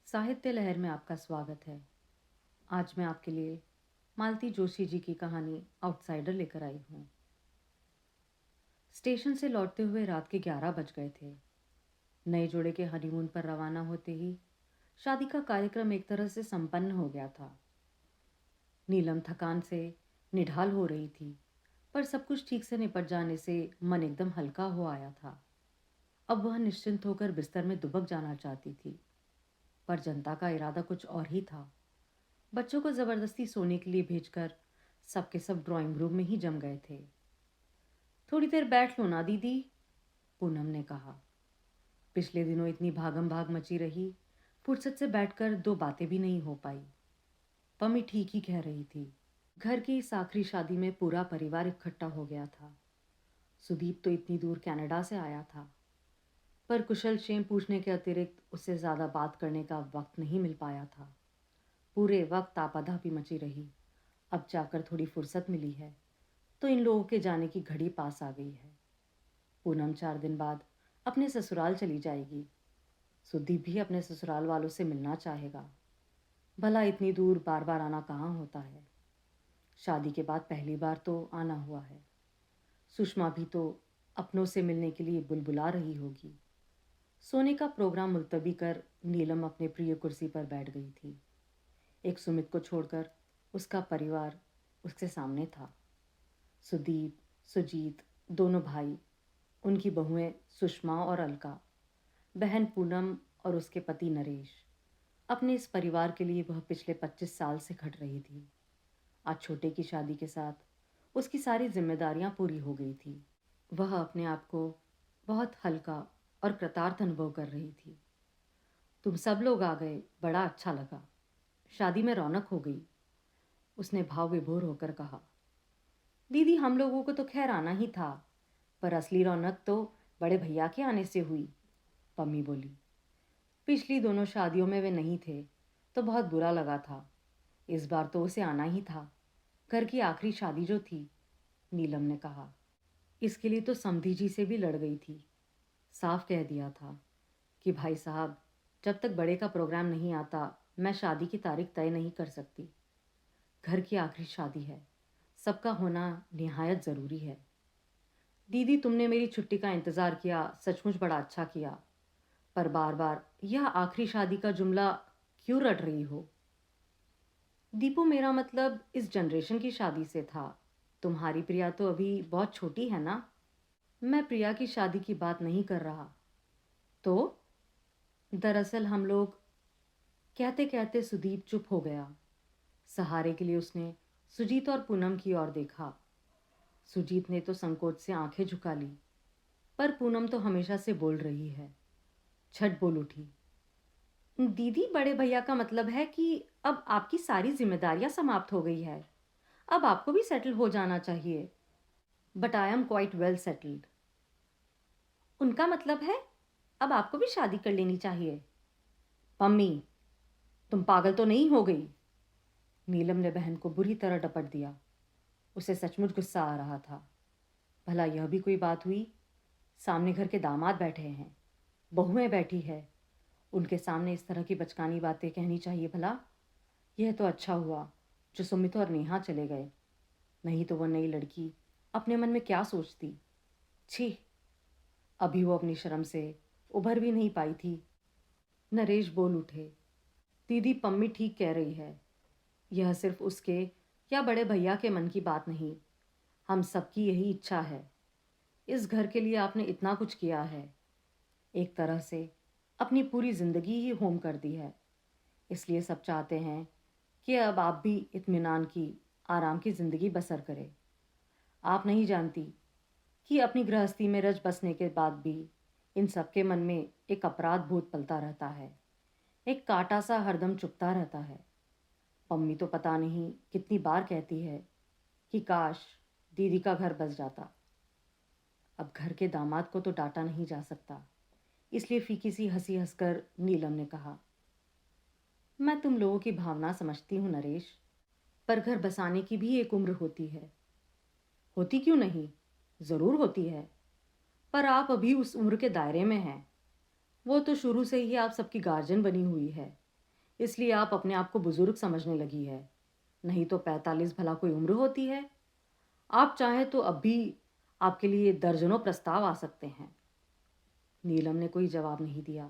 साहित्य लहर में आपका स्वागत है। आज मैं आपके लिए मालती जोशी जी की कहानी आउटसाइडर लेकर आई हूँ। स्टेशन से लौटते हुए रात के 11 बज गए थे। नए जोड़े के हनीमून पर रवाना होते ही शादी का कार्यक्रम एक तरह से संपन्न हो गया था। नीलम थकान से निढाल हो रही थी, पर सब कुछ ठीक से निपट जाने से मन एकदम हल्का हो आया था। अब वह निश्चिंत होकर बिस्तर में दुबक जाना चाहती थी, पर जनता का इरादा कुछ और ही था। बच्चों को जबरदस्ती सोने के लिए भेजकर सबके सब ड्राइंग रूम में ही जम गए थे। थोड़ी देर बैठ लो ना दीदी, पूनम ने कहा। पिछले दिनों इतनी भागम भाग मची रही, फुर्सत से बैठकर दो बातें भी नहीं हो पाई। पम्मी ठीक ही कह रही थी। घर की इस आखिरी शादी में पूरा परिवार इकट्ठा हो गया था। सुदीप तो इतनी दूर कनाडा से आया था, पर कुशल क्षेम पूछने के अतिरिक्त उससे ज़्यादा बात करने का वक्त नहीं मिल पाया था। पूरे वक्त आपाधापी मची रही। अब जाकर थोड़ी फुर्सत मिली है तो इन लोगों के जाने की घड़ी पास आ गई है। पूनम 4 दिन बाद अपने ससुराल चली जाएगी। सुदीप भी अपने ससुराल वालों से मिलना चाहेगा। भला इतनी दूर बार बार आना कहाँ होता है। शादी के बाद पहली बार तो आना हुआ है। सुषमा भी तो अपनों से मिलने के लिए बुलबुला रही होगी। सोने का प्रोग्राम मुलतवी कर नीलम अपने प्रिय कुर्सी पर बैठ गई थी। एक सुमित को छोड़कर उसका परिवार उसके सामने था। सुदीप, सुजीत, दोनों भाई, उनकी बहुएं सुषमा और अलका, बहन पूनम और उसके पति नरेश। अपने इस परिवार के लिए वह पिछले 25 साल से खट रही थी। आज छोटे की शादी के साथ उसकी सारी जिम्मेदारियां पूरी हो गई थी। वह अपने आप को बहुत हल्का और कृतार्थ अनुभव कर रही थी। तुम सब लोग आ गए, बड़ा अच्छा लगा। शादी में रौनक हो गई, उसने भाव विभोर होकर कहा। दीदी, हम लोगों को तो खैर आना ही था, पर असली रौनक तो बड़े भैया के आने से हुई, पम्मी बोली। पिछली दोनों शादियों में वे नहीं थे तो बहुत बुरा लगा था। इस बार तो उसे आना ही था, घर की आखिरी शादी जो थी, नीलम ने कहा। इसके लिए तो समधी जी से भी लड़ गई थी। साफ कह दिया था कि भाई साहब, जब तक बड़े का प्रोग्राम नहीं आता मैं शादी की तारीख तय नहीं कर सकती। घर की आखिरी शादी है, सबका होना निहायत ज़रूरी है। दीदी, तुमने मेरी छुट्टी का इंतज़ार किया, सचमुच बड़ा अच्छा किया, पर बार बार यह आखिरी शादी का जुमला क्यों रट रही हो? दीपू, मेरा मतलब इस जनरेशन की शादी से था। तुम्हारी प्रिया तो अभी बहुत छोटी है ना। मैं प्रिया की शादी की बात नहीं कर रहा। तो दरअसल हम लोग, कहते कहते सुदीप चुप हो गया। सहारे के लिए उसने सुजीत और पूनम की ओर देखा। सुजीत ने तो संकोच से आंखें झुका ली, पर पूनम तो हमेशा से बोल रही है। झट बोल उठी। दीदी, बड़े भैया का मतलब है कि अब आपकी सारी जिम्मेदारियां समाप्त हो गई है। अब आपको भी सेटल हो जाना चाहिए। But I am quite well settled. उनका मतलब है अब आपको भी शादी कर लेनी चाहिए। पम्मी, तुम पागल तो नहीं हो गई? नीलम ने बहन को बुरी तरह डपट दिया। उसे सचमुच गुस्सा आ रहा था। भला यह भी कोई बात हुई? सामने घर के दामाद बैठे हैं, बहुएं बैठी है, उनके सामने इस तरह की बचकानी बातें कहनी चाहिए भला? यह तो अच्छा हुआ जो सुमित और नेहा चले गए, नहीं तो वह नई लड़की अपने मन में क्या सोचती। छी, अभी वो अपनी शर्म से उभर भी नहीं पाई थी। नरेश बोल उठे। दीदी, पम्मी ठीक कह रही है। यह सिर्फ उसके या बड़े भैया के मन की बात नहीं, हम सबकी यही इच्छा है। इस घर के लिए आपने इतना कुछ किया है, एक तरह से अपनी पूरी जिंदगी ही होम कर दी है। इसलिए सब चाहते हैं कि अब आप भी इत्मीनान की, आराम की ज़िंदगी बसर करें। आप नहीं जानती कि अपनी गृहस्थी में रच बसने के बाद भी इन सबके मन में एक अपराध भूत पलता रहता है, एक कांटा सा हरदम चुभता रहता है। पम्मी तो पता नहीं कितनी बार कहती है कि काश दीदी का घर बस जाता। अब घर के दामाद को तो डांटा नहीं जा सकता, इसलिए फीकी सी हंसी हंसकर नीलम ने कहा। मैं तुम लोगों की भावना समझती हूँ नरेश, पर घर बसाने की भी एक उम्र होती है। होती क्यों नहीं, ज़रूर होती है, पर आप अभी उस उम्र के दायरे में हैं। वो तो शुरू से ही आप सबकी गार्जियन बनी हुई है। इसलिए आप अपने आप को बुजुर्ग समझने लगी है। नहीं तो 45 भला कोई उम्र होती है? आप चाहें तो अब भी आपके लिए दर्जनों प्रस्ताव आ सकते हैं। नीलम ने कोई जवाब नहीं दिया।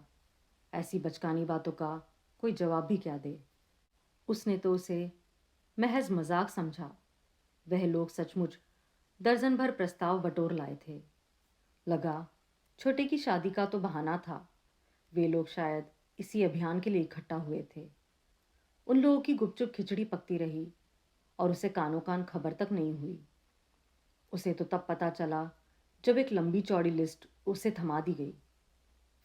ऐसी बचकानी बातों का कोई जवाब भी क्या दे। उसने तो उसे महज मजाक समझा। वह लोग सचमुच दर्जन भर प्रस्ताव बटोर लाए थे। लगा छोटे की शादी का तो बहाना था। वे लोग शायद इसी अभियान के लिए इकट्ठा हुए थे। उन लोगों की गुपचुप खिचड़ी पकती रही और उसे कानों कान खबर तक नहीं हुई। उसे तो तब पता चला जब एक लंबी चौड़ी लिस्ट उसे थमा दी गई।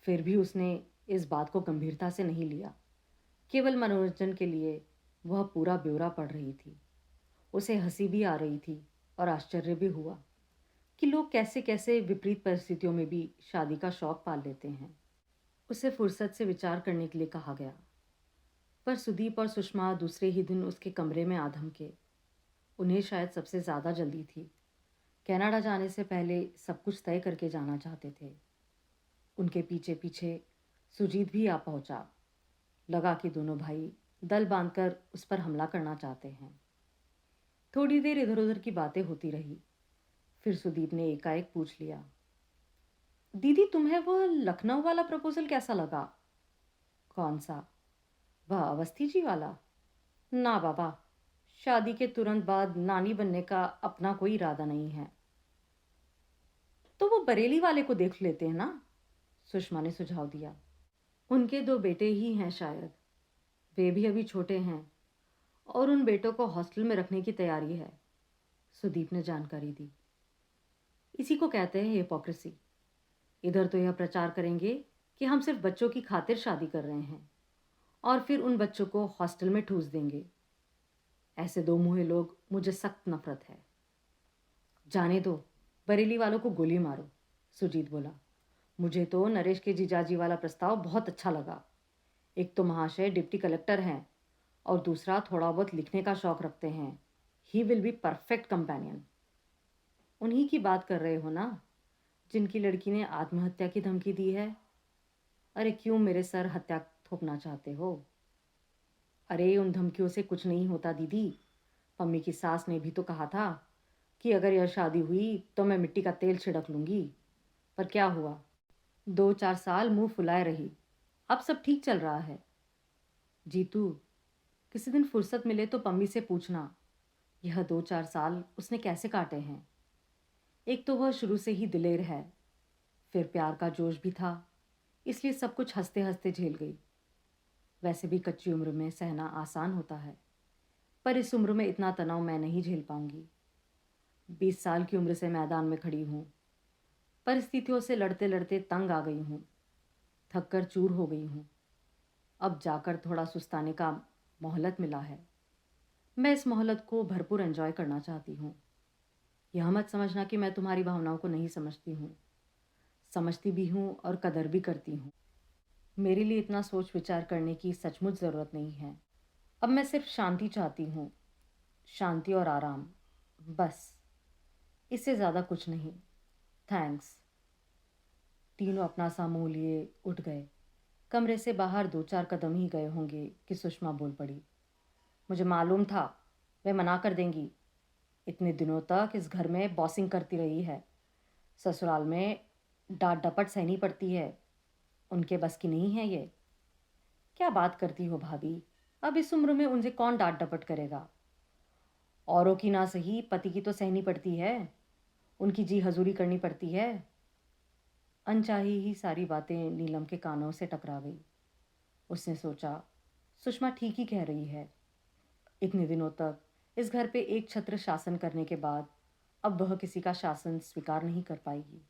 फिर भी उसने इस बात को गंभीरता से नहीं लिया। केवल मनोरंजन के लिए वह पूरा ब्यौरा पढ़ रही थी। उसे हंसी भी आ रही थी और आश्चर्य भी हुआ कि लोग कैसे कैसे विपरीत परिस्थितियों में भी शादी का शौक पाल लेते हैं। उसे फुर्सत से विचार करने के लिए कहा गया, पर सुदीप और सुषमा दूसरे ही दिन उसके कमरे में आ धमके। उन्हें शायद सबसे ज़्यादा जल्दी थी। कनाडा जाने से पहले सब कुछ तय करके जाना चाहते थे। उनके पीछे पीछे सुजीत भी आ पहुंचा। लगा कि दोनों भाई दल बांधकर उस पर हमला करना चाहते हैं। थोड़ी देर इधर उधर की बातें होती रही। फिर सुदीप ने एकाएक पूछ लिया, दीदी तुम्हें वह लखनऊ वाला प्रपोजल कैसा लगा? कौन सा? वह अवस्थी जी वाला? ना बाबा, शादी के तुरंत बाद नानी बनने का अपना कोई इरादा नहीं है। तो वो बरेली वाले को देख लेते हैं ना, सुषमा ने सुझाव दिया। उनके 2 बेटे ही हैं शायद। वे भी अभी छोटे हैं और उन बेटों को हॉस्टल में रखने की तैयारी है, सुदीप ने जानकारी दी। इसी को कहते हैं हिपोक्रेसी। इधर तो यह प्रचार करेंगे कि हम सिर्फ बच्चों की खातिर शादी कर रहे हैं और फिर उन बच्चों को हॉस्टल में ठूस देंगे। ऐसे दो मुँहे लोग मुझे सख्त नफरत है। जाने दो, बरेली वालों को गोली मारो, सुजीत बोला। मुझे तो नरेश के जीजाजी वाला प्रस्ताव बहुत अच्छा लगा। एक तो महाशय डिप्टी कलेक्टर हैं और दूसरा थोड़ा बहुत लिखने का शौक रखते हैं। He will be perfect companion. उन्हीं की बात कर रहे हो ना, जिनकी लड़की ने आत्महत्या की धमकी दी है? अरे क्यों मेरे सर हत्या थोपना चाहते हो? अरे उन धमकियों से कुछ नहीं होता दीदी। पम्मी की सास ने भी तो कहा था कि अगर यह शादी हुई तो मैं मिट्टी का तेल छिड़क लूंगी। पर क्या हुआ? 2-4 साल मुंह फुलाए रही। अब सब ठीक चल रहा है। जीतू, किसी दिन फुर्सत मिले तो पम्मी से पूछना यह 2-4 साल उसने कैसे काटे हैं। एक तो वह शुरू से ही दिलेर है, फिर प्यार का जोश भी था, इसलिए सब कुछ हंसते हंसते झेल गई। वैसे भी कच्ची उम्र में सहना आसान होता है, पर इस उम्र में इतना तनाव मैं नहीं झेल पाऊंगी। 20 साल की उम्र से मैदान में खड़ी हूँ। परिस्थितियों से लड़ते लड़ते तंग आ गई हूँ। थक कर चूर हो गई हूँ। अब जाकर थोड़ा सुस्ताने का मोहलत मिला है। मैं इस मोहलत को भरपूर एंजॉय करना चाहती हूँ। यह मत समझना कि मैं तुम्हारी भावनाओं को नहीं समझती हूँ। समझती भी हूँ और कदर भी करती हूँ। मेरे लिए इतना सोच विचार करने की सचमुच ज़रूरत नहीं है। अब मैं सिर्फ शांति चाहती हूँ। शांति और आराम, बस। इससे ज़्यादा कुछ नहीं। थैंक्स। तीनों अपना सा मुँह लिए उठ गए। कमरे से बाहर 2-4 कदम ही गए होंगे कि सुषमा बोल पड़ी, मुझे मालूम था वे मना कर देंगी। इतने दिनों तक इस घर में बॉसिंग करती रही है। ससुराल में डांट डपट सहनी पड़ती है। उनके बस की नहीं है ये। क्या बात करती हो भाभी? अब इस उम्र में उनसे कौन डांट डपट करेगा? औरों की ना सही, पति की तो सहनी पड़ती है। उनकी जी हजूरी करनी पड़ती है। अनचाही ही सारी बातें नीलम के कानों से टकरा गई। उसने सोचा, सुषमा ठीक ही कह रही है। इतने दिनों तक इस घर पे एक छत्र शासन करने के बाद अब वह किसी का शासन स्वीकार नहीं कर पाएगी।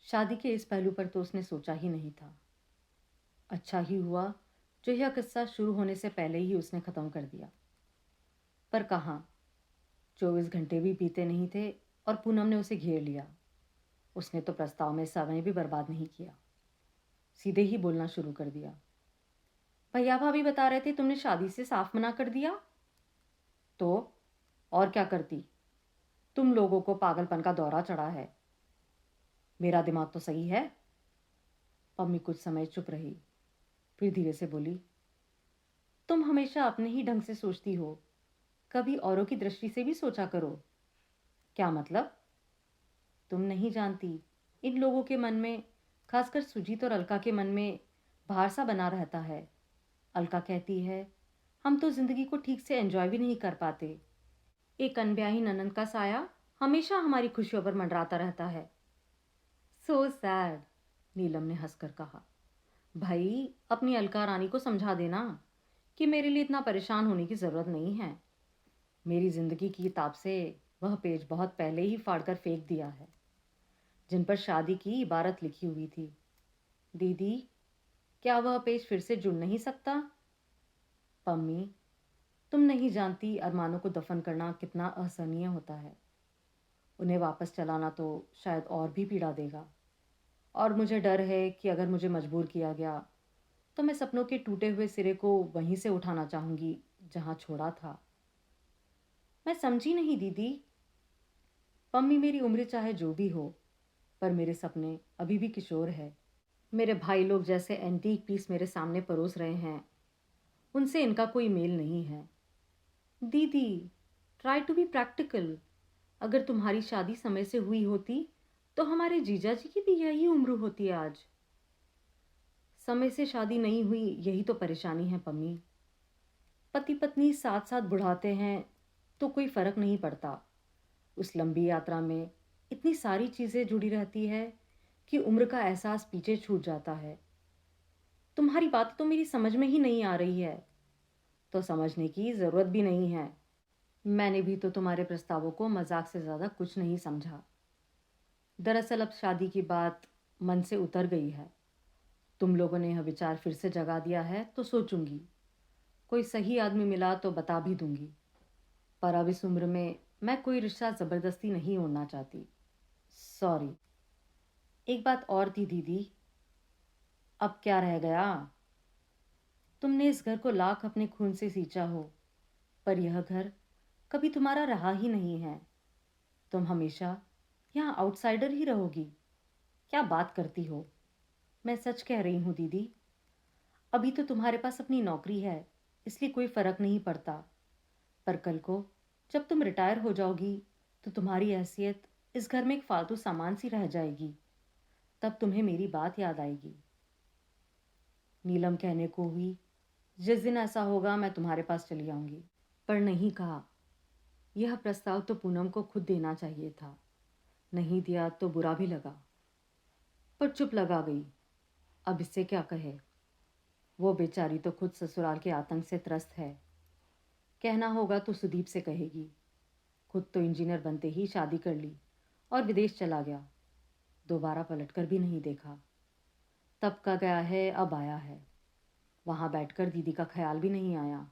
शादी के इस पहलू पर तो उसने सोचा ही नहीं था। अच्छा ही हुआ जो यह किस्सा शुरू होने से पहले ही उसने ख़त्म कर दिया। पर कहाँ, 24 घंटे भी बीते नहीं थे और पूनम ने उसे घेर लिया। उसने तो प्रस्ताव में समय भी बर्बाद नहीं किया, सीधे ही बोलना शुरू कर दिया। भैया भाभी बता रहे थे तुमने शादी से साफ मना कर दिया। तो और क्या करती? तुम लोगों को पागलपन का दौरा चढ़ा है। मेरा दिमाग तो सही है। पम्मी कुछ समय चुप रही, फिर धीरे से बोली, तुम हमेशा अपने ही ढंग से सोचती हो, कभी औरों की दृष्टि से भी सोचा करो। क्या मतलब? तुम नहीं जानती, इन लोगों के मन में, खासकर सुजीत और अलका के मन में भार सा बना रहता है। अलका कहती है, हम तो जिंदगी को ठीक से एंजॉय भी नहीं कर पाते। एक अनब्याही ननंद का साया हमेशा हमारी खुशियों पर मंडराता रहता है। सो सैड, नीलम ने हंसकर कहा। भाई, अपनी अलका रानी को समझा देना कि मेरे लिए इतना परेशान होने की ज़रूरत नहीं है। मेरी ज़िंदगी की किताब से वह पेज बहुत पहले ही फाड़कर फेंक दिया है जिन पर शादी की इबारत लिखी हुई थी। दीदी, क्या वह पेज फिर से जुड़ नहीं सकता? पम्मी, तुम नहीं जानती अरमानों को दफन करना कितना असहनीय होता है। उन्हें वापस चलाना तो शायद और भी पीड़ा देगा। और मुझे डर है कि अगर मुझे मजबूर किया गया तो मैं सपनों के टूटे हुए सिरे को वहीं से उठाना चाहूंगी जहां छोड़ा था। मैं समझी नहीं दीदी। पम्मी, मेरी उम्र चाहे जो भी हो, पर मेरे सपने अभी भी किशोर है। मेरे भाई लोग जैसे एंटीक पीस मेरे सामने परोस रहे हैं, उनसे इनका कोई मेल नहीं है। दीदी, ट्राई टू बी प्रैक्टिकल। अगर तुम्हारी शादी समय से हुई होती तो हमारे जीजा जी की भी यही उम्र होती आज। समय से शादी नहीं हुई, यही तो परेशानी है पम्मी। पति पत्नी साथ साथ बुढ़ाते हैं तो कोई फर्क नहीं पड़ता। उस लंबी यात्रा में इतनी सारी चीजें जुड़ी रहती है कि उम्र का एहसास पीछे छूट जाता है। तुम्हारी बात तो मेरी समझ में ही नहीं आ रही है, तो समझने की जरूरत भी नहीं है। मैंने भी तो तुम्हारे प्रस्तावों को मजाक से ज्यादा कुछ नहीं समझा। दरअसल अब शादी की बात मन से उतर गई है। तुम लोगों ने यह विचार फिर से जगा दिया है तो सोचूंगी। कोई सही आदमी मिला तो बता भी दूंगी। पर अब इस उम्र में मैं कोई रिश्ता ज़बरदस्ती नहीं होना चाहती। सॉरी। एक बात और थी दीदी। अब क्या रह गया? तुमने इस घर को लाख अपने खून से सींचा हो, पर यह घर कभी तुम्हारा रहा ही नहीं है। तुम हमेशा यहाँ आउटसाइडर ही रहोगी। क्या बात करती हो? मैं सच कह रही हूँ दीदी। अभी तो तुम्हारे पास अपनी नौकरी है, इसलिए कोई फर्क नहीं पड़ता। पर कल को जब तुम रिटायर हो जाओगी तो तुम्हारी हैसियत इस घर में एक फालतू सामान सी रह जाएगी। तब तुम्हें मेरी बात याद आएगी। नीलम कहने को हुई, जिस दिन ऐसा होगा मैं तुम्हारे पास चली आऊंगी। पर नहीं कहा। यह प्रस्ताव तो पूनम को खुद देना चाहिए था। नहीं दिया तो बुरा भी लगा, पर चुप लगा गई। अब इससे क्या कहे? वो बेचारी तो खुद ससुराल के आतंक से त्रस्त है। कहना होगा तो सुदीप से कहेगी। खुद तो इंजीनियर बनते ही शादी कर ली और विदेश चला गया। दोबारा पलटकर भी नहीं देखा। तब का गया है, अब आया है। वहाँ बैठकर दीदी का ख्याल भी नहीं आया।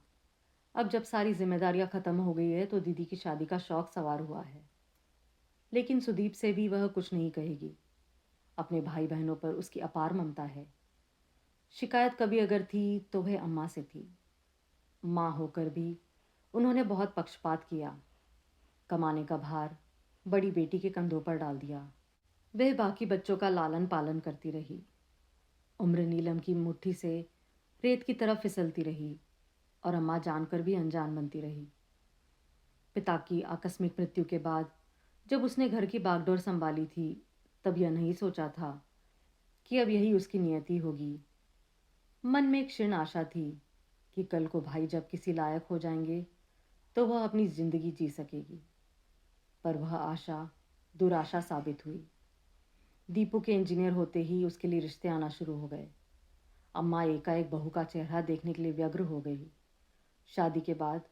अब जब सारी जिम्मेदारियां खत्म हो गई है तो दीदी की शादी का शौक सवार हुआ है। लेकिन सुदीप से भी वह कुछ नहीं कहेगी। अपने भाई बहनों पर उसकी अपार ममता है। शिकायत कभी अगर थी तो वह अम्मा से थी। माँ होकर भी उन्होंने बहुत पक्षपात किया। कमाने का भार बड़ी बेटी के कंधों पर डाल दिया। वह बाकी बच्चों का लालन पालन करती रही। उम्र नीलम की मुट्ठी से रेत की तरफ फिसलती रही और अम्मा जानकर भी अनजान बनती रही। पिता की आकस्मिक मृत्यु के बाद जब उसने घर की बागडोर संभाली थी, तब यह नहीं सोचा था कि अब यही उसकी नियति होगी। मन में एक क्षीण आशा थी कि कल को भाई जब किसी लायक हो जाएंगे तो वह अपनी जिंदगी जी सकेगी। पर वह आशा दुराशा साबित हुई। दीपू के इंजीनियर होते ही उसके लिए रिश्ते आना शुरू हो गए। अम्मा एकाएक बहू का चेहरा देखने के लिए व्यग्र हो गई। शादी के बाद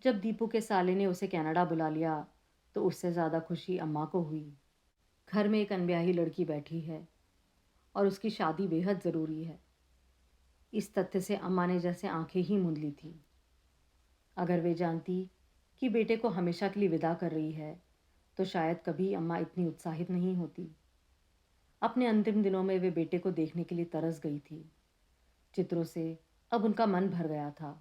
जब दीपू के साले ने उसे कनाडा बुला लिया तो उससे ज़्यादा खुशी अम्मा को हुई। घर में एक अनब्याही लड़की बैठी है और उसकी शादी बेहद ज़रूरी है। इस तथ्य से अम्मा ने जैसे आंखें ही मूंद ली थी। अगर वे जानती कि बेटे को हमेशा के लिए विदा कर रही है तो शायद कभी अम्मा इतनी उत्साहित नहीं होती। अपने अंतिम दिनों में वे बेटे को देखने के लिए तरस गई थी। चित्रों से अब उनका मन भर गया था।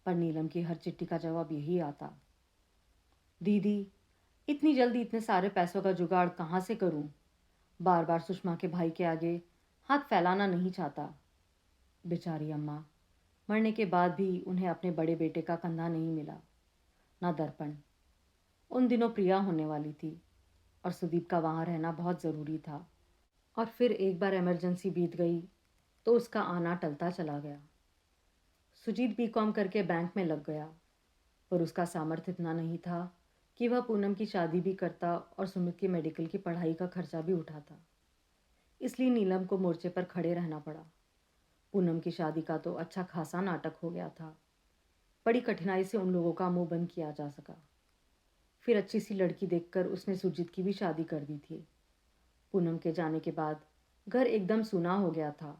पर नीलम की हर चिट्ठी का जवाब यही आता, दीदी, इतनी जल्दी इतने सारे पैसों का जुगाड़ कहाँ से करूं? बार बार सुषमा के भाई के आगे हाथ फैलाना नहीं चाहता। बेचारी अम्मा मरने के बाद भी उन्हें अपने बड़े बेटे का कंधा नहीं मिला, ना दर्पण। उन दिनों प्रिया होने वाली थी और सुदीप का वहाँ रहना बहुत ज़रूरी था। और फिर एक बार इमरजेंसी बीत गई तो उसका आना टलता चला गया। सुजीत बीकॉम करके बैंक में लग गया, पर उसका सामर्थ्य इतना नहीं था कि वह पूनम की शादी भी करता और सुमित की मेडिकल की पढ़ाई का खर्चा भी उठाता। इसलिए नीलम को मोर्चे पर खड़े रहना पड़ा। पूनम की शादी का तो अच्छा खासा नाटक हो गया था। बड़ी कठिनाई से उन लोगों का मुंह बंद किया जा सका। फिर अच्छी सी लड़की देखकर उसने सुजीत की भी शादी कर दी थी। पूनम के जाने के बाद घर एकदम सूना हो गया था।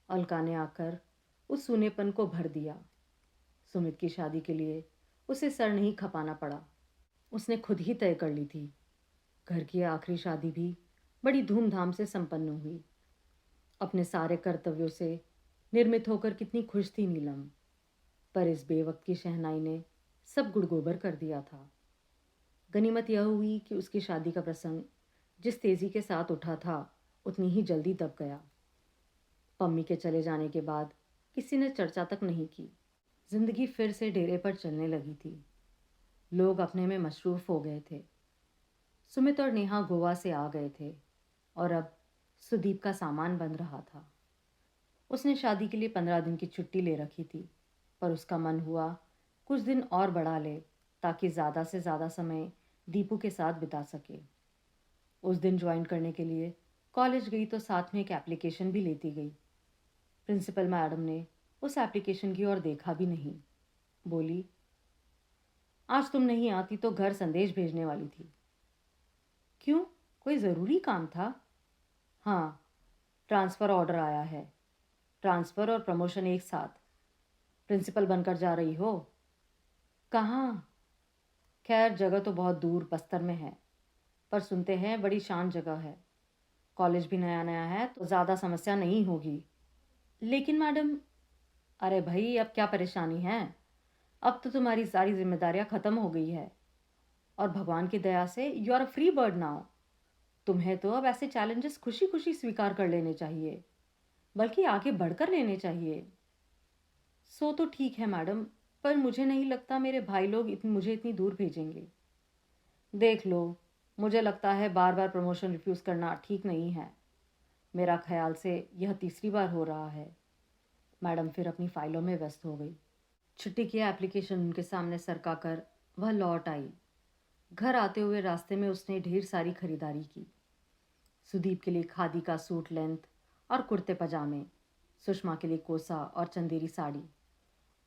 अलका ने आकर उस सूनेपन को भर दिया। सुमित की शादी के लिए उसे सर नहीं खपाना पड़ा। उसने खुद ही तय कर ली थी। घर की आखिरी शादी भी बड़ी धूमधाम से संपन्न हुई। अपने सारे कर्तव्यों से निर्मित होकर कितनी खुश थी नीलम, पर इस बेवक्त की शहनाई ने सब गुड़गोबर कर दिया था। गनीमत यह हुई कि उसकी शादी का प्रसंग जिस तेजी के साथ उठा था उतनी ही जल्दी दब गया। पम्मी के चले जाने के बाद किसी ने चर्चा तक नहीं की। जिंदगी फिर से डेरे पर चलने लगी थी। लोग अपने में मशरूफ हो गए थे। सुमित और नेहा गोवा से आ गए थे और अब सुदीप का सामान बन रहा था। उसने शादी के लिए 15 दिन की छुट्टी ले रखी थी, पर उसका मन हुआ कुछ दिन और बढ़ा ले ताकि ज़्यादा से ज़्यादा समय दीपू के साथ बिता सके। उस दिन ज्वाइन करने के लिए कॉलेज गई तो साथ में एक एप्लीकेशन भी लेती गई। प्रिंसिपल मैडम ने उस एप्लीकेशन की ओर देखा भी नहीं। बोली, आज तुम नहीं आती तो घर संदेश भेजने वाली थी। क्यों, कोई ज़रूरी काम था? हाँ, ट्रांसफ़र ऑर्डर आया है। ट्रांसफ़र और प्रमोशन एक साथ। प्रिंसिपल बनकर जा रही हो? कहाँ? खैर, जगह तो बहुत दूर बस्तर में है, पर सुनते हैं बड़ी शांत जगह है। कॉलेज भी नया नया है तो ज़्यादा समस्या नहीं होगी। लेकिन मैडम, अरे भाई, अब क्या परेशानी है? अब तो तुम्हारी सारी जिम्मेदारियां ख़त्म हो गई है और भगवान की दया से you are a free bird now. तुम्हें तो अब ऐसे चैलेंजेस खुशी खुशी स्वीकार कर लेने चाहिए, बल्कि आगे बढ़कर लेने चाहिए। सो तो ठीक है मैडम, पर मुझे नहीं लगता मेरे भाई लोग मुझे इतनी दूर भेजेंगे। देख लो, मुझे लगता है बार बार प्रमोशन रिफ्यूज़ करना ठीक नहीं है। मेरा ख्याल से यह तीसरी बार हो रहा है। मैडम फिर अपनी फाइलों में व्यस्त हो गई। छुट्टी की एप्लीकेशन उनके सामने सरका कर वह लौट आई। घर आते हुए रास्ते में उसने ढेर सारी खरीदारी की। सुदीप के लिए खादी का सूट लेंथ और कुर्ते पजामे, सुषमा के लिए कोसा और चंदेरी साड़ी,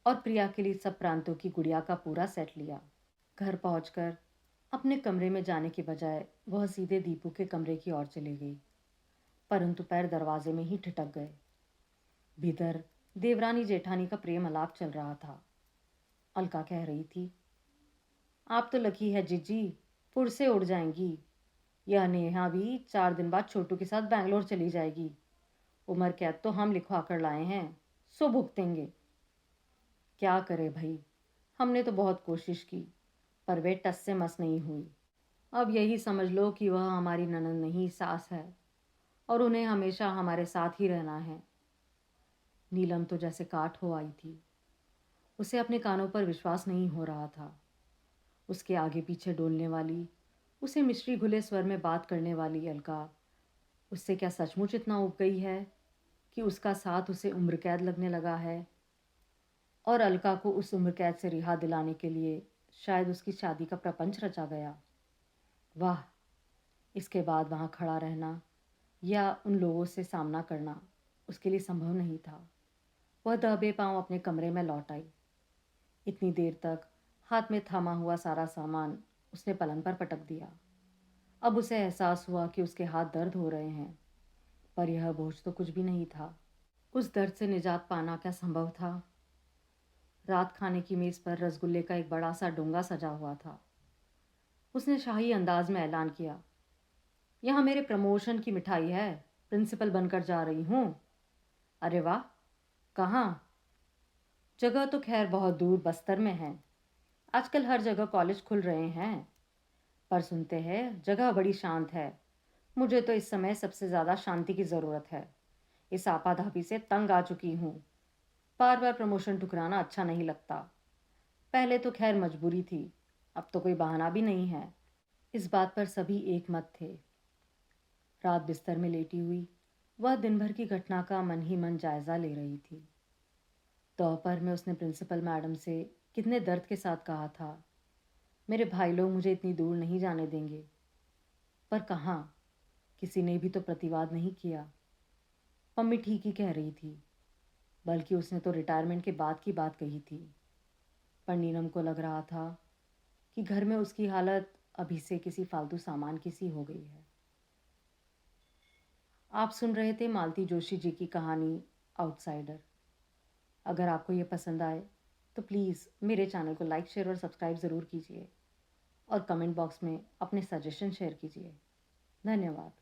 और प्रिया के लिए सब प्रांतों की गुड़िया का पूरा सेट लिया। घर पहुंचकर अपने कमरे में जाने के बजाय वह सीधे दीपू के कमरे की ओर चली गई, परंतु पैर दरवाजे में ही ठिठक गए। भीतर देवरानी जेठानी का प्रेम आलाप चल रहा था। अलका कह रही थी, आप तो लकी है जीजी, फुर्से उड़ जाएंगी। यह नेहा भी 4 दिन बाद छोटू के साथ बैंगलोर चली जाएगी। उम्र कैद तो हम लिखवा कर लाए हैं, सो भुगतेंगे। क्या करे भाई, हमने तो बहुत कोशिश की, पर वे टस से मस नहीं हुई। अब यही समझ लो कि वह हमारी ननद नहीं, सास है, और उन्हें हमेशा हमारे साथ ही रहना है। नीलम तो जैसे काठ हो आई थी। उसे अपने कानों पर विश्वास नहीं हो रहा था। उसके आगे पीछे डोलने वाली, उसे मिश्री घुले स्वर में बात करने वाली अलका उससे क्या सचमुच इतना उब गई है कि उसका साथ उसे उम्र कैद लगने लगा है, और अलका को उस उम्र कैद से रिहा दिलाने के लिए शायद उसकी शादी का प्रपंच रचा गया। वाह, इसके बाद वहाँ खड़ा रहना या उन लोगों से सामना करना उसके लिए संभव नहीं था। वह दबे पांव अपने कमरे में लौट आई। इतनी देर तक हाथ में थामा हुआ सारा सामान उसने पलंग पर पटक दिया। अब उसे एहसास हुआ कि उसके हाथ दर्द हो रहे हैं, पर यह बोझ तो कुछ भी नहीं था। उस दर्द से निजात पाना क्या संभव था? रात खाने की मेज़ पर रसगुल्ले का एक बड़ा सा डोंगा सजा हुआ था। उसने शाही अंदाज में ऐलान किया, यहाँ मेरे प्रमोशन की मिठाई है, प्रिंसिपल बनकर जा रही हूँ। अरे वाह, कहाँ? जगह तो खैर बहुत दूर बस्तर में है। आजकल हर जगह कॉलेज खुल रहे हैं, पर सुनते हैं जगह बड़ी शांत है। मुझे तो इस समय सबसे ज़्यादा शांति की ज़रूरत है। इस आपाधापी से तंग आ चुकी हूँ। बार बार प्रमोशन ठुकराना अच्छा नहीं लगता। पहले तो खैर मजबूरी थी, अब तो कोई बहाना भी नहीं है। इस बात पर सभी एक मत थे। रात बिस्तर में लेटी हुई वह दिन भर की घटना का मन ही मन जायजा ले रही थी। दोपहर में उसने प्रिंसिपल मैडम से कितने दर्द के साथ कहा था, मेरे भाई लोग मुझे इतनी दूर नहीं जाने देंगे। पर कहाँ, किसी ने भी तो प्रतिवाद नहीं किया। मम्मी ठीक ही कह रही थी, बल्कि उसने तो रिटायरमेंट के बाद की बात कही थी। पर नीलम को लग रहा था कि घर में उसकी हालत अभी से किसी फालतू सामान की सी हो गई है। आप सुन रहे थे मालती जोशी जी की कहानी आउटसाइडर। अगर आपको ये पसंद आए तो प्लीज़ मेरे चैनल को लाइक शेयर और सब्सक्राइब ज़रूर कीजिए और कमेंट बॉक्स में अपने सजेशन शेयर कीजिए। धन्यवाद।